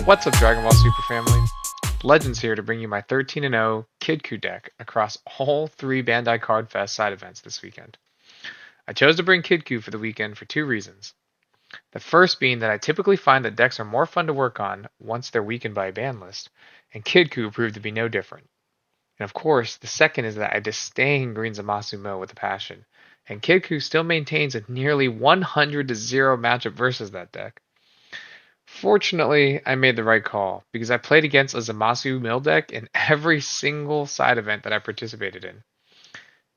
What's up, Dragon Ball Super family? Legends here to bring you my 13-0 Kidku deck across all three Bandai Card Fest side events this weekend. I chose to bring Kidku for the weekend for two reasons. The first being that I typically find that decks are more fun to work on once they're weakened by a ban list, and Kidku proved to be no different. And of course, the second is that I disdain Green Zamasu Mo with a passion, and Kidku still maintains a nearly 100-0 matchup versus that deck. Fortunately, I made the right call because I played against a Zamasu mill deck in every single side event that I participated in.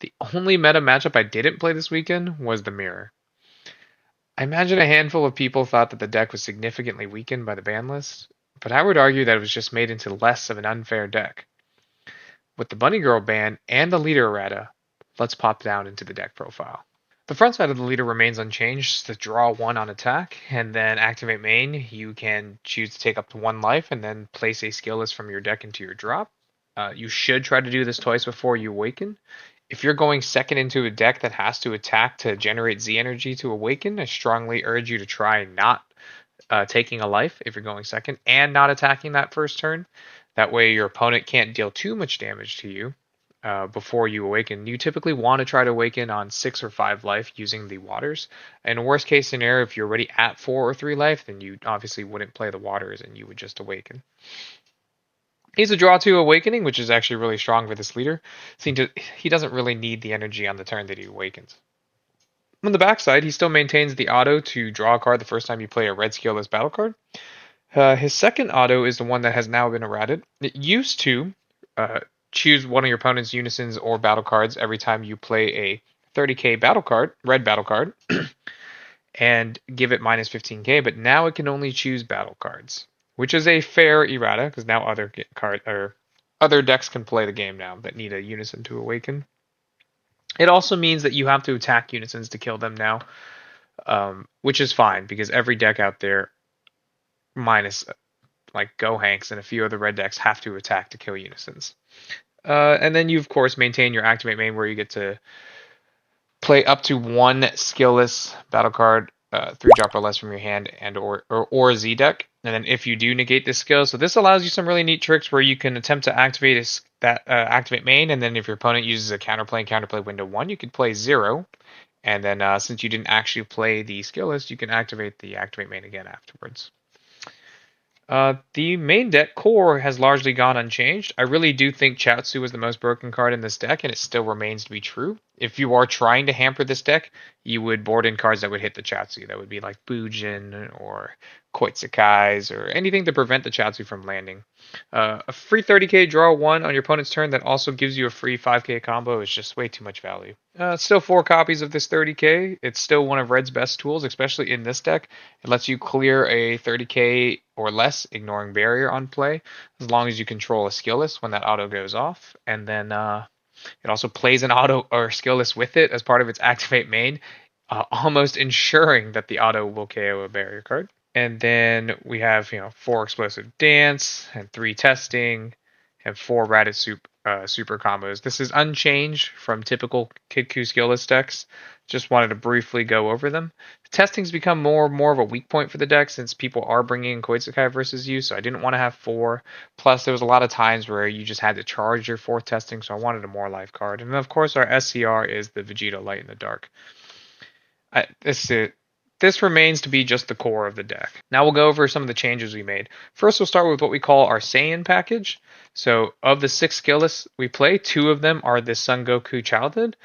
The only meta matchup I didn't play this weekend was the mirror. I imagine a handful of people thought that the deck was significantly weakened by the ban list, but I would argue that it was just made into less of an unfair deck. With the Bunny Girl ban and the leader errata, let's pop down into the deck profile. The front side of the leader remains unchanged. To draw one on attack and then activate main, you can choose to take up to one life and then place a skill list from your deck into your drop. You should try to do this twice before you awaken. If you're going second into a deck that has to attack to generate Z energy to awaken, I strongly urge you to try not taking a life if you're going second and not attacking that first turn. That way your opponent can't deal too much damage to you before you awaken. You typically want to try to awaken on 6 or 5 life using the waters. In worst case scenario, if you're already at 4 or 3 life, then you obviously wouldn't play the waters and you would just awaken. He's a draw 2 awakening, which is actually really strong for this leader. He doesn't really need the energy on the turn that he awakens. On the backside, he still maintains the auto to draw a card the first time you play a red skillless battle card. His second auto is the one that has now been errated. It used to uh, choose one of your opponent's unisons or battle cards every time you play a 30k battle card, red battle card, and give it minus 15k, but now it can only choose battle cards, which is a fair errata because now other decks can play the game now that need a unison to awaken. It also means that you have to attack unisons to kill them now, which is fine because every deck out there, minus like Gohanks and a few other red decks, have to attack to kill unisons. And then you, of course, maintain your activate main where you get to play up to one skillless battle card, 3-drop or less from your hand and or Z deck. And then if you do negate this skill, so this allows you some really neat tricks where you can attempt to activate activate main, and then if your opponent uses a counterplay window 1, you could play 0. And then since you didn't actually play the skill list, you can activate the activate main again afterwards. The main deck core has largely gone unchanged. I really do think Chaozu was the most broken card in this deck, and it still remains to be true. If you are trying to hamper this deck, you would board in cards that would hit the Chaozu. That would be like Bujin or Koitsukai's or anything to prevent the Chaozu from landing. A free 30k draw 1 on your opponent's turn that also gives you a free 5k combo is just way too much value. Still 4 copies of this 30k. It's still one of Red's best tools, especially in this deck. It lets you clear a 30k or less, ignoring barrier on play, as long as you control a skill list when that auto goes off. And then it also plays an auto or skill list with it as part of its activate main, almost ensuring that the auto will KO a barrier card. And then we have 4 explosive dance and 3 testing and 4 ratted super combos. This is unchanged from typical Kidku skillless decks. Just wanted to briefly go over them. Testing's become more of a weak point for the deck since people are bringing in Koitsukai versus you, so I didn't want to have 4. Plus, there was a lot of times where you just had to charge your 4th testing, so I wanted a more life card. And of course, our SCR is the Vegeta Light in the Dark. This remains to be just the core of the deck. Now we'll go over some of the changes we made. First, we'll start with what we call our Saiyan package. So of the 6 skill lists we play, 2 of them are the Son Goku childhood.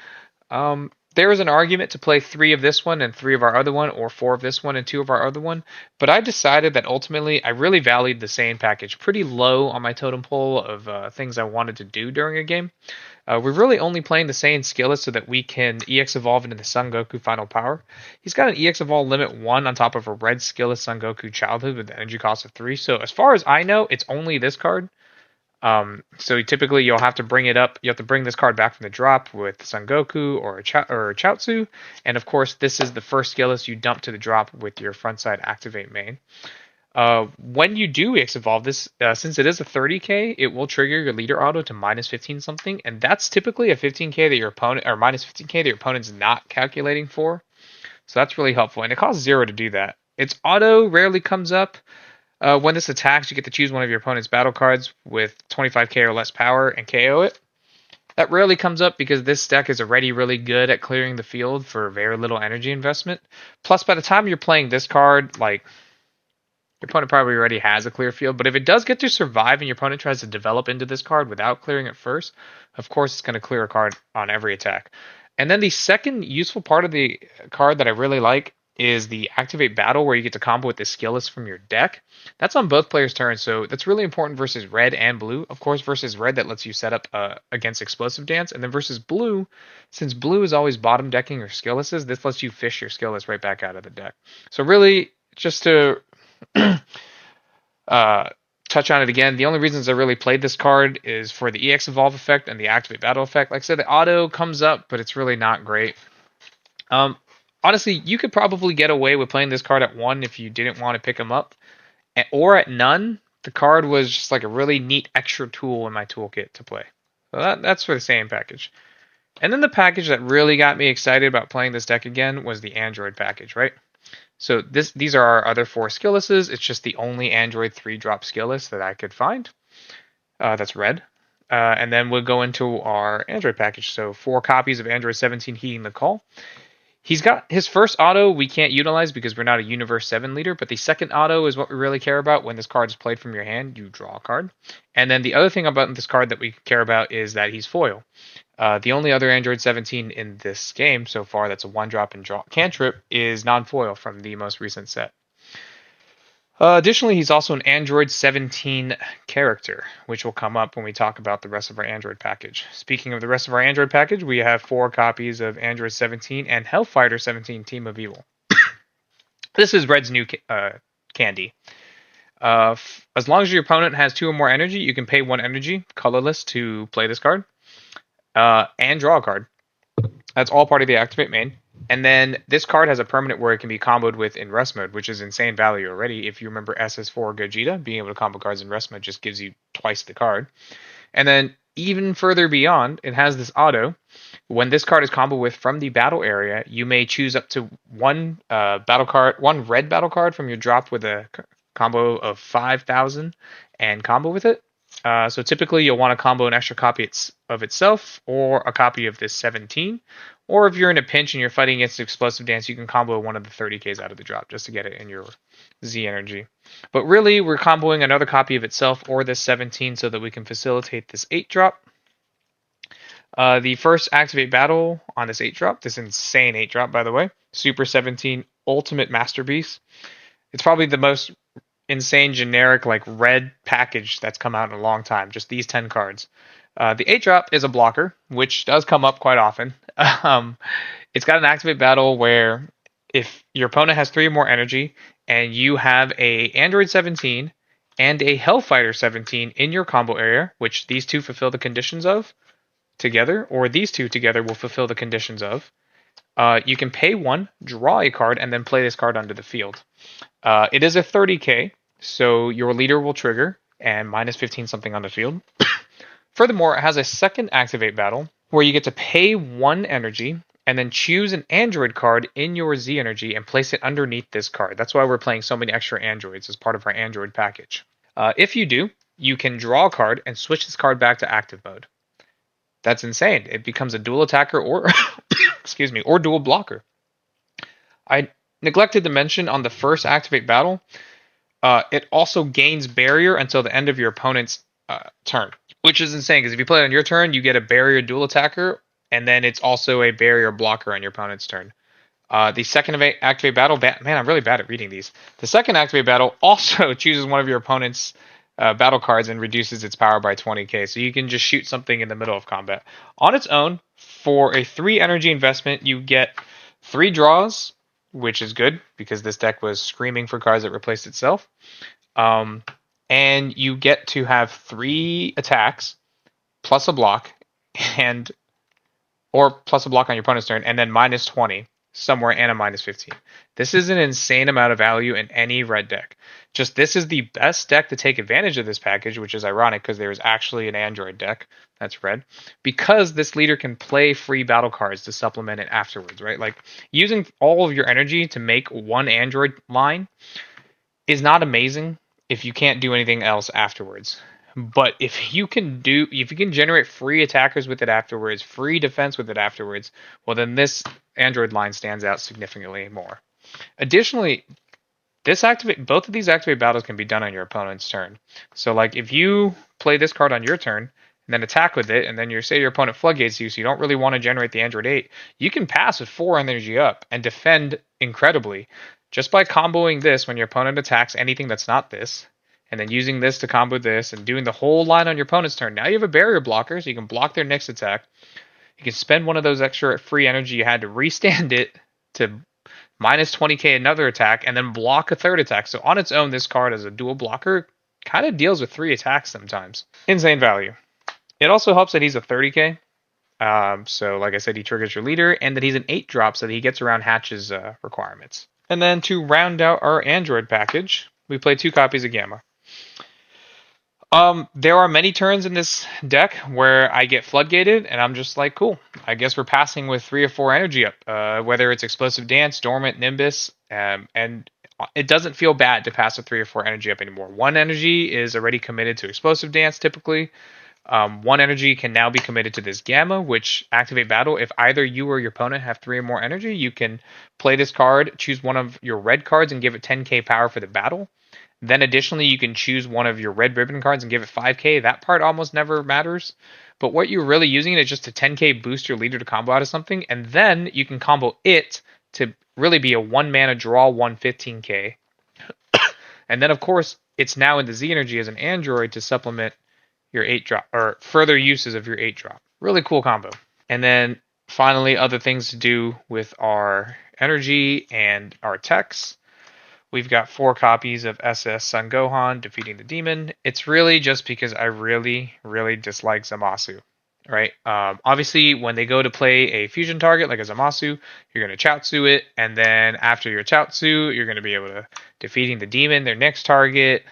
There is an argument to play 3 of this one and 3 of our other one, or 4 of this one and 2 of our other one, but I decided that ultimately I really valued the Saiyan package pretty low on my totem pole of things I wanted to do during a game. We're really only playing the Saiyan skill list so that we can EX evolve into the Son Goku final power. He's got an EX evolve limit 1 on top of a red skill list Son Goku childhood with the energy cost of 3, so as far as I know, it's only this card. So typically you'll have to bring it up. You have to bring this card back from the drop with Son Goku or Chaozu, and of course this is the first skill list you dump to the drop with your frontside activate main. When you do EX evolve this, since it is a 30k, it will trigger your leader auto to minus 15 something, and that's typically a 15k that your opponent or minus 15k that your opponent's not calculating for. So that's really helpful, and it costs 0 to do that. Its auto rarely comes up. When this attacks, you get to choose one of your opponent's battle cards with 25k or less power and KO it. That rarely comes up because this deck is already really good at clearing the field for very little energy investment. Plus, by the time you're playing this card, like, your opponent probably already has a clear field, but if it does get to survive and your opponent tries to develop into this card without clearing it first, of course it's going to clear a card on every attack. And then the second useful part of the card that I really like is the Activate Battle, where you get to combo with the skill list from your deck. That's on both players' turns, so that's really important versus red and blue. Of course, versus red, that lets you set up against Explosive Dance, and then versus blue, since blue is always bottom decking your skill lists, this lets you fish your skill list right back out of the deck. So really, just to uh, touch on it again, the only reasons I really played this card is for the EX Evolve effect and the Activate Battle effect. Like I said, the auto comes up, but it's really not great. Um, Honestly, you could probably get away with playing this card at 1 if you didn't want to pick him up. Or at none, the card was just like a really neat extra tool in my toolkit to play. So that's for the Saiyan package. And then the package that really got me excited about playing this deck again was the Android package, right? So these are our other 4 skill lists. It's just the only Android 3-drop skill list that I could find. That's red. And then we'll go into our Android package. So 4 copies of Android 17 Heeding the Call. He's got his first auto we can't utilize because we're not a Universe 7 leader, but the second auto is what we really care about. When this card is played from your hand, you draw a card. And then the other thing about this card that we care about is that he's foil. The only other Android 17 in this game so far that's a 1-drop and draw cantrip is non-foil from the most recent set. Additionally, he's also an Android 17 character, which will come up when we talk about the rest of our Android package. Speaking of the rest of our Android package, we have 4 copies of Android 17 and Hellfighter 17 Team of Evil. This is Red's new candy. As long as your opponent has 2 or more energy, you can pay 1 energy, colorless, to play this card and draw a card. That's all part of the Activate main. And then this card has a permanent where it can be comboed with in rest mode, which is insane value already. If you remember SS4 Gogeta, being able to combo cards in rest mode just gives you twice the card. And then even further beyond, it has this auto. When this card is comboed with from the battle area, you may choose up to one red battle card from your drop with a combo of 5,000 and combo with it. So typically you'll want to combo an extra copy of itself or a copy of this 17. Or if you're in a pinch and you're fighting against Explosive Dance, you can combo one of the 30Ks out of the drop just to get it in your Z energy. But really, we're comboing another copy of itself or this 17 so that we can facilitate this 8-drop. The first Activate Battle on this 8-drop, this insane 8-drop by the way, Super 17 Ultimate Masterpiece. It's probably the most insane generic like red package that's come out in a long time, just these 10 cards. The 8-drop is a blocker, which does come up quite often. It's got an Activate Battle where if your opponent has 3 or more energy and you have a Android 17 and a Hellfighter 17 in your combo area, which these 2 fulfill the conditions of together, or these 2 together will fulfill the conditions of, you can pay 1, draw a card, and then play this card onto the field. It is a 30k, so your leader will trigger and minus 15 something on the field. Furthermore, it has a second Activate Battle where you get to pay 1 energy and then choose an Android card in your Z energy and place it underneath this card. That's why we're playing so many extra Androids as part of our Android package. If you do, you can draw a card and switch this card back to active mode. That's insane. It becomes a dual attacker or excuse me, or dual blocker. I neglected to mention on the first Activate Battle, it also gains barrier until the end of your opponent's turn, which is insane because if you play it on your turn, you get a barrier dual attacker, and then it's also a barrier blocker on your opponent's turn. The second Activate Battle, man, I'm really bad at reading these. The second Activate Battle also chooses one of your opponent's battle cards and reduces its power by 20k, so you can just shoot something in the middle of combat. On its own, for a 3 energy investment, you get 3 draws, which is good because this deck was screaming for cards that replaced itself. And you get to have 3 attacks plus a block or plus a block on your opponent's turn, and then minus 20 somewhere and a minus 15. This is an insane amount of value in any red deck. Just this is the best deck to take advantage of this package, which is ironic because there is actually an Android deck that's red, because this leader can play free battle cards to supplement it afterwards, right? Like using all of your energy to make 1 Android line is not amazing. if you can't do anything else afterwards. But if you can generate free attackers with it afterwards, free defense with it afterwards, well then this Android line stands out significantly more. Additionally, both of these activate battles can be done on your opponent's turn. So like if you play this card on your turn and then attack with it, and then you say your opponent floodgates you, so you don't really want to generate the Android 8, you can pass with 4 energy up and defend incredibly just by comboing this when your opponent attacks anything that's not this, and then using this to combo this and doing the whole line on your opponent's turn. Now you have a barrier blocker, so you can block their next attack. You can spend one of those extra free energy you had to restand it to minus 20k another attack, and then block a third attack. So on its own, this card as a dual blocker kind of deals with 3 attacks sometimes. Insane value. It also helps that he's a 30k. So like I said, he triggers your leader, and that he's an 8 drop so that he gets around Hatch's requirements. And then to round out our Android package, we play 2 copies of Gamma. There are many turns in this deck where I get floodgated, and I'm just like, cool. I guess we're passing with 3 or 4 energy up. Whether it's Explosive Dance, Dormant, Nimbus, and it doesn't feel bad to pass with 3 or 4 energy up anymore. 1 energy is already committed to Explosive Dance typically. 1 energy can now be committed to this Gamma, which activate battle. If either you or your opponent have 3 or more energy, you can play this card, choose one of your red cards, and give it 10k power for the battle. Then additionally, you can choose one of your red ribbon cards and give it 5k. That part almost never matters. But what you're really using it is just to 10k boost your leader to combo out of something. And then you can combo it to really be a 1 mana draw 115k. And then, of course, it's now in the Z energy as an android to supplement your 8 drop, or further uses of your 8 drop. Really cool combo. And then finally, other things to do with our energy and our techs. We've got 4 copies of SS Son Gohan defeating the demon. It's really just because I really, really dislike Zamasu. Right? Obviously, when they go to play a fusion target like a Zamasu, you're going to Chaozu it, and then after your Chaozu, you're going to be able to defeating the demon, their next target.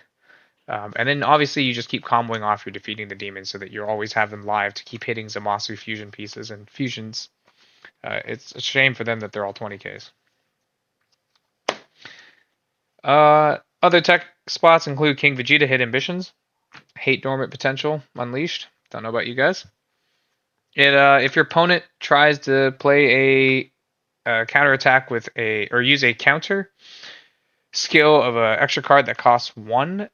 And then obviously you just keep comboing off your defeating the demon so that you always have them live to keep hitting Zamasu fusion pieces and fusions. It's a shame for them that they're all 20Ks. Other tech spots include King Vegeta hit ambitions, hate dormant potential unleashed. Don't know about you guys. If your opponent tries to play a counter attack with or use a counter skill of an extra card that costs 1,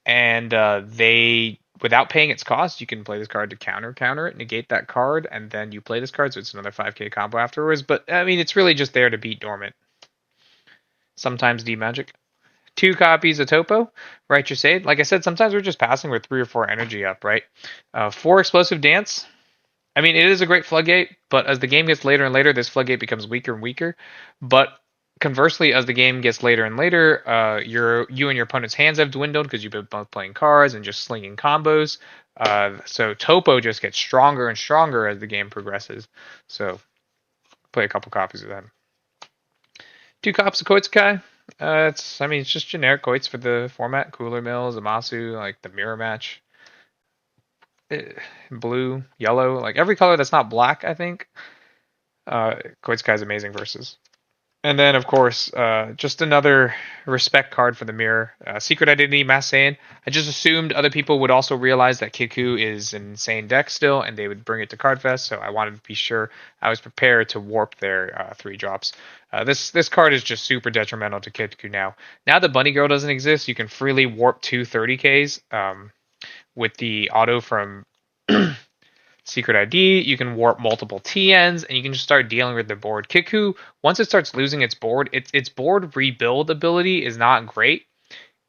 and they without paying its cost, you can play this card to counter it, negate that card, and then you play this card, so it's another 5k combo afterwards. But I mean, it's really just there to beat dormant. Sometimes D-Magic. 2 copies of Topo, right? Your Sade. Like I said, sometimes we're just passing with 3 or 4 energy up, right? 4 Explosive Dance. I mean, it is a great floodgate, but as the game gets later and later, this floodgate becomes weaker and weaker. But conversely, as the game gets later and later, you and your opponent's hands have dwindled because you've been both playing cards and just slinging combos. So Topo just gets stronger and stronger as the game progresses. So play a couple copies of them. 2 copies of Koitsukai. It's just generic Koits for the format. Cooler Mill, Zamasu, like the mirror match. Blue, yellow, like every color that's not black, I think. Koitsukai is amazing versus. And then, of course, just another respect card for the mirror. Secret Identity, Mass Saiyan. I just assumed other people would also realize that Kidku is an insane deck still, and they would bring it to Cardfest, so I wanted to be sure I was prepared to warp their 3 drops. This card is just super detrimental to Kidku now. Now that Bunny Girl doesn't exist, you can freely warp 2 30Ks with the auto from Secret ID. You can warp multiple TNs, and you can just start dealing with the board. Kidku, once it starts losing its board, its board rebuild ability is not great.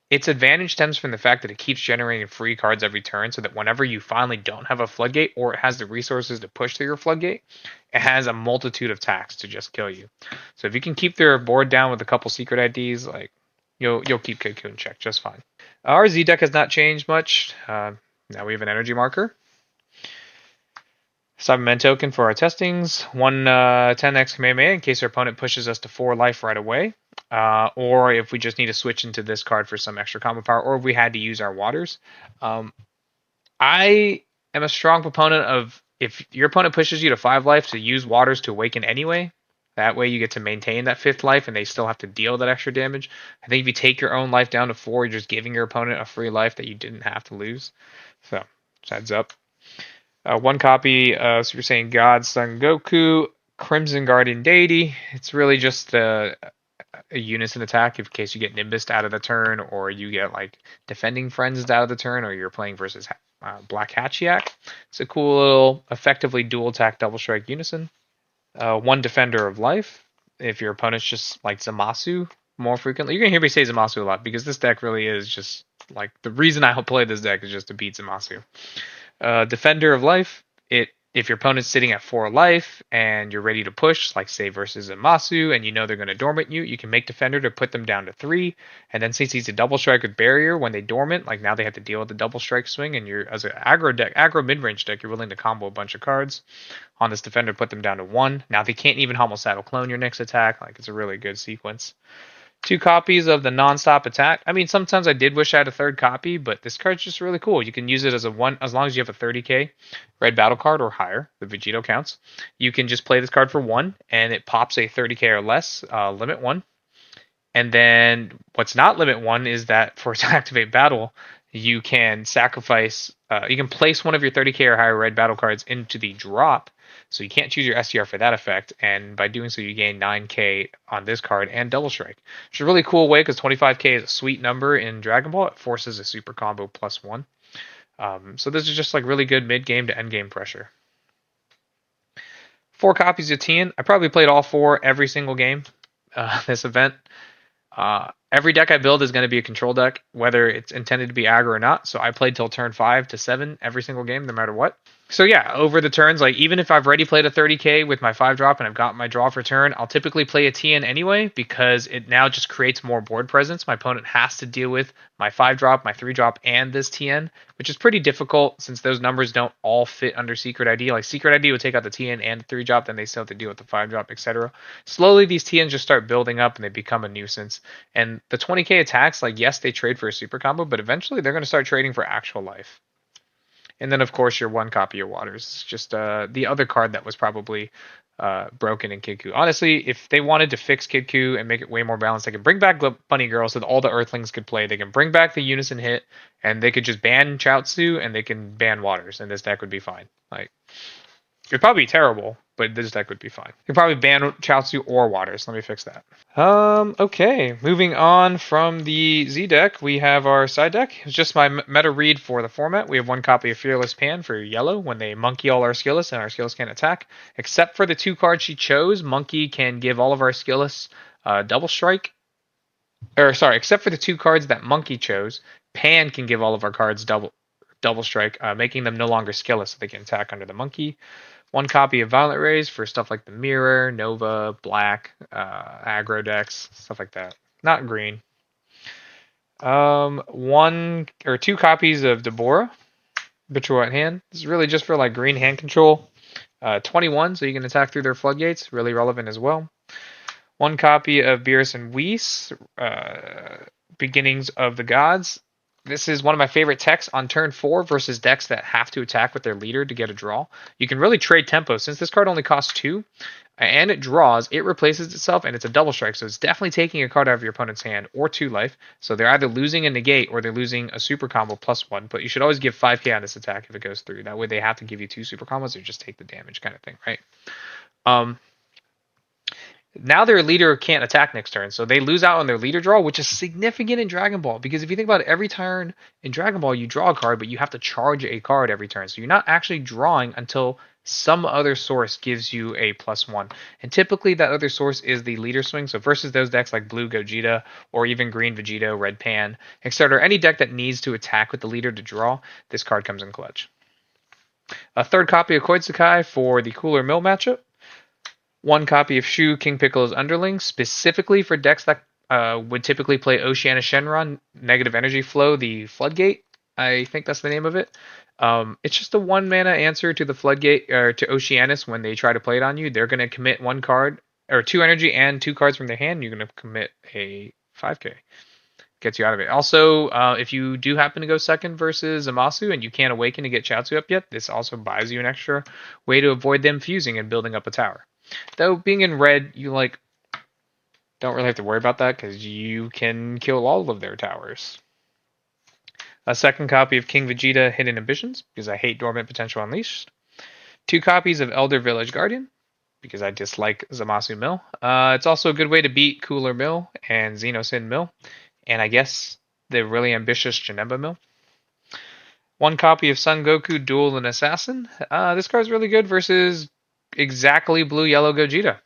Its advantage stems from the fact that it keeps generating free cards every turn, so that whenever you finally don't have a floodgate, or it has the resources to push through your floodgate, it has a multitude of attacks to just kill you. So if you can keep their board down with a couple Secret IDs, like you'll keep Kidku in check just fine. Our Z deck has not changed much. Now we have an energy marker. Cybermen token for our testings. 1 10x Kamehameha in case our opponent pushes us to 4 life right away. Or if we just need to switch into this card for some extra combo power, or if we had to use our waters. I am a strong proponent of, if your opponent pushes you to 5 life, to use waters to awaken anyway. That way you get to maintain that 5th life and they still have to deal that extra damage. I think if you take your own life down to 4, you're just giving your opponent a free life that you didn't have to lose. So, just heads up. One copy Super Saiyan God Son Goku, Crimson Guardian Deity. It's really just a unison attack in case you get Nimbus out of the turn, or you get like Defending Friends out of the turn, or you're playing versus Black Hachiak. It's a cool little, effectively dual attack double strike unison. One Defender of Life. If your opponent's just like Zamasu more frequently, you're gonna hear me say Zamasu a lot because this deck really is just like the reason I play this deck is just to beat Zamasu. Defender of Life. If your opponent's sitting at 4 life and you're ready to push, like say versus a Masu, and you know they're going to dormant you, you can make Defender to put them down to 3. And then since he's a double strike with barrier, when they dormant, like now they have to deal with the double strike swing, and you're as an aggro mid-range deck, you're willing to combo a bunch of cards on this Defender, put them down to 1. Now they can't even Homicidal Clone your next attack. Like it's a really good sequence. 2 copies of the non-stop attack. I mean, sometimes I did wish I had a 3rd copy, but this card's just really cool. You can use it as a 1, as long as you have a 30k red battle card or higher. The Vegito counts. You can just play this card for 1, and it pops a 30k or less, limit 1. And then what's not limit 1 is that for it to activate battle, you can sacrifice, you can place one of your 30k or higher red battle cards into the drop. So you can't choose your STR for that effect, and by doing so, you gain 9k on this card and Double Strike. Which is a really cool way because 25k is a sweet number in Dragon Ball. It forces a super combo +1. So this is just like really good mid-game to end-game pressure. 4 copies of Tien. I probably played all 4 every single game this event. Every deck I build is going to be a control deck, whether it's intended to be aggro or not. So I played till turn 5 to 7 every single game, no matter what. So yeah, over the turns, like even if I've already played a 30k with my 5-drop and I've got my draw for turn, I'll typically play a TN anyway because it now just creates more board presence. My opponent has to deal with my 5-drop, my 3-drop, and this TN, which is pretty difficult since those numbers don't all fit under Secret ID. Like Secret ID would take out the TN and the 3-drop, then they still have to deal with the 5-drop, etc. Slowly, these TNs just start building up and they become a nuisance. And the 20k attacks, like yes, they trade for a super combo, but eventually they're going to start trading for actual life. And then, of course, your 1 copy of Waters. It's just the other card that was probably broken in Kidku. Honestly, if they wanted to fix Kidku and make it way more balanced, they could bring back Bunny Girl so that all the Earthlings could play. They can bring back the Unison hit, and they could just ban Chaozu, and they can ban Waters, and this deck would be fine. Like, it'd probably be terrible, but this deck would be fine. You could probably ban Chaozu or Waters. Let me fix that. Okay, moving on from the Z deck, we have our side deck. It's just my meta read for the format. We have 1 copy of Fearless Pan for yellow. When they monkey all our skillless and our skills can't attack, except for the 2 cards she chose, Monkey can give all of our skillless double strike. Or sorry, except for the 2 cards that Monkey chose, Pan can give all of our cards double strike, making them no longer skillless so they can attack under the Monkey. 1 copy of Violent Rays for stuff like the Mirror, Nova, Black, aggro decks, stuff like that. Not green. 1 or 2 copies of Deborah, Habitual White Hand. This is really just for like green hand control. 21, so you can attack through their floodgates. Really relevant as well. 1 copy of Beerus and Whis, Beginnings of the Gods. This is one of my favorite techs on turn 4 versus decks that have to attack with their leader to get a draw. You can really trade tempo. Since this card only costs 2 and it draws, it replaces itself and it's a double strike. So it's definitely taking a card out of your opponent's hand or 2 life. So they're either losing a negate or they're losing a super combo +1. But you should always give 5k on this attack if it goes through. That way they have to give you 2 super combos or just take the damage kind of thing, right? Now their leader can't attack next turn, so they lose out on their leader draw, which is significant in Dragon Ball. Because if you think about it, every turn in Dragon Ball, you draw a card, but you have to charge a card every turn. So you're not actually drawing until some other source gives you a +1. And typically that other source is the leader swing. So versus those decks like Blue Gogeta or even Green Vegito, Red Pan, etc., any deck that needs to attack with the leader to draw, this card comes in clutch. A 3rd copy of Koitsukai for the Cooler Mill matchup. 1 copy of Shu King Piccolo's Underling, specifically for decks that would typically play Oceana Shenron, Negative Energy Flow, the Floodgate. I think that's the name of it. It's just a 1 mana answer to the Floodgate, or to Oceanus when they try to play it on you. They're going to commit 1 card, or 2 energy and 2 cards from their hand. You're going to commit a 5k. Gets you out of it. Also, if you do happen to go second versus Amasu and you can't awaken to get Chaozu up yet, this also buys you an extra way to avoid them fusing and building up a tower. Though being in red, you like don't really have to worry about that because you can kill all of their towers. A second copy of King Vegeta Hidden Ambitions, because I hate Dormant Potential Unleashed. 2 copies of Elder Village Guardian, because I dislike Zamasu Mill. It's also a good way to beat Cooler Mill and Xenosin Mill, and I guess the really ambitious Janemba Mill. 1 copy of Son Goku Duel and Assassin. This card's really good versus exactly blue yellow Gogeta.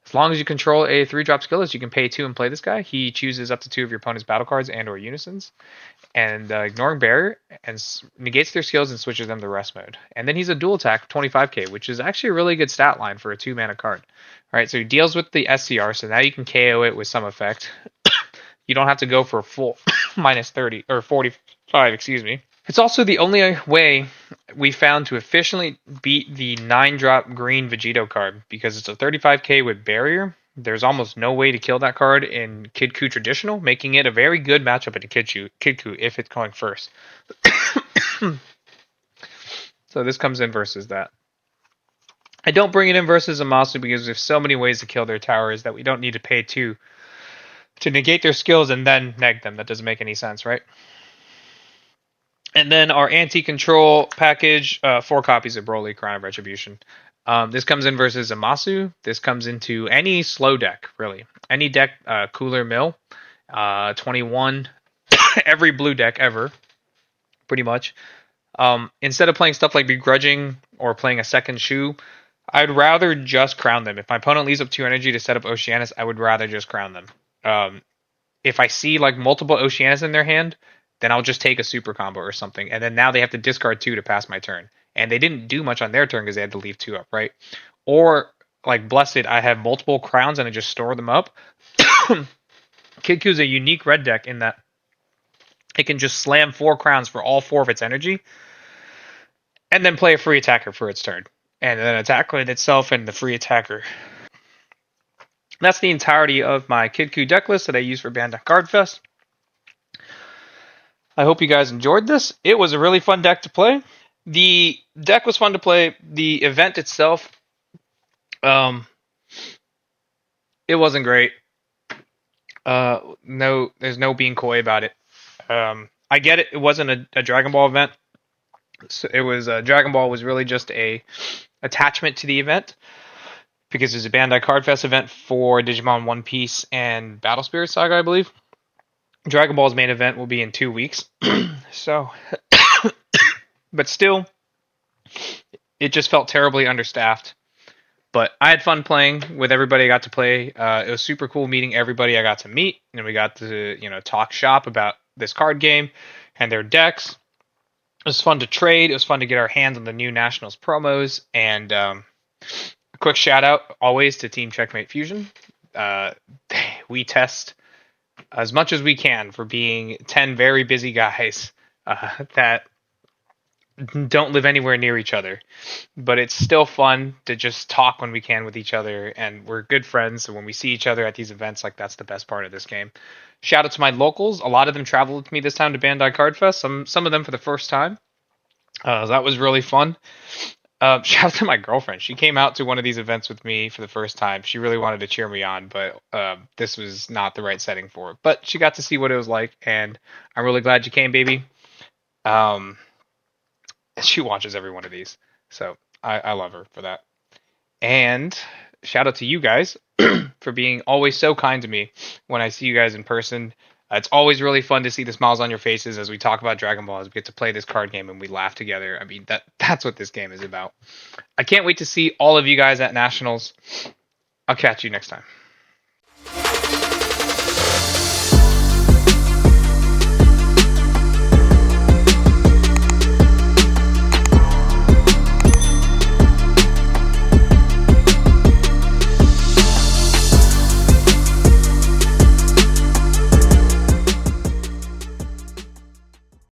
As long as you control a 3-drop skill list, you can pay 2 and play this guy. He chooses up to 2 of your opponent's battle cards and or unisons, and ignoring barrier and negates their skills and switches them to rest mode. And then he's a dual attack 25k, which is actually a really good stat line for a 2-mana card. All right, so he deals with the SCR, so now you can KO it with some effect. You don't have to go for a full minus 30 or 45, excuse me. It's also the only way we found to efficiently beat the 9-drop green Vegito card, because it's a 35k with barrier. There's almost no way to kill that card in Kidku Traditional, making it a very good matchup into Kidku if it's going first. So this comes in versus that. I don't bring it in versus Zamasu because there's so many ways to kill their towers that we don't need to pay 2 to negate their skills and then neg them. That doesn't make any sense, right? And then our anti-control package, 4 copies of Broly, Crown of Retribution. This comes in versus Zamasu. This comes into any slow deck, really. Any deck, Cooler Mill, 21, every blue deck ever, pretty much. Instead of playing stuff like Begrudging or playing a second Shoe, I'd rather just crown them. If my opponent leaves up 2 energy to set up Oceanus, I would rather just crown them. If I see like multiple Oceanus in their hand, then I'll just take a super combo or something. And then now they have to discard 2 to pass my turn. And they didn't do much on their turn because they had to leave 2 up, right? Or like Blessed, I have multiple crowns and I just store them up. Kidku's a unique red deck in that it can just slam 4 crowns for all 4 of its energy and then play a free attacker for its turn. And then attack with itself and the free attacker. That's the entirety of my Kidku deck list that I use for Bandai Card Fest. I hope you guys enjoyed this. It was a really fun deck to play. The deck was fun to play. The event itself, it wasn't great. No, there's no being coy about it. I get it. It wasn't a Dragon Ball event. So it was Dragon Ball was really just a attachment to the event because it's a Bandai Card Fest event for Digimon One Piece and Battle Spirit Saga, I believe. Dragon Ball's main event will be in 2 weeks. So, but still, it just felt terribly understaffed. But I had fun playing with everybody I got to play. It was super cool meeting everybody I got to meet, and we got to talk shop about this card game and their decks. It was fun to trade. It was fun to get our hands on the new Nationals promos. And a quick shout out always to Team Checkmate Fusion. We test as much as we can for being 10 very busy guys that don't live anywhere near each other. But it's still fun to just talk when we can with each other, and we're good friends. So when we see each other at these events, like that's the best part of this game. Shout out to my locals. A lot of them traveled with me this time to Bandai Card Fest. Some of them for the first time. That was really fun. Shout out to my girlfriend. She came out to one of these events with me for the first time. She really wanted to cheer me on, but this was not the right setting for it. But she got to see what it was like, and I'm really glad you came, baby. She watches every one of these, so I love her for that. And shout out to you guys for being always so kind to me when I see you guys in person. It's always really fun to see the smiles on your faces as we talk about Dragon Ball, as we get to play this card game and we laugh together. I mean, that's what this game is about. I can't wait to see all of you guys at Nationals. I'll catch you next time.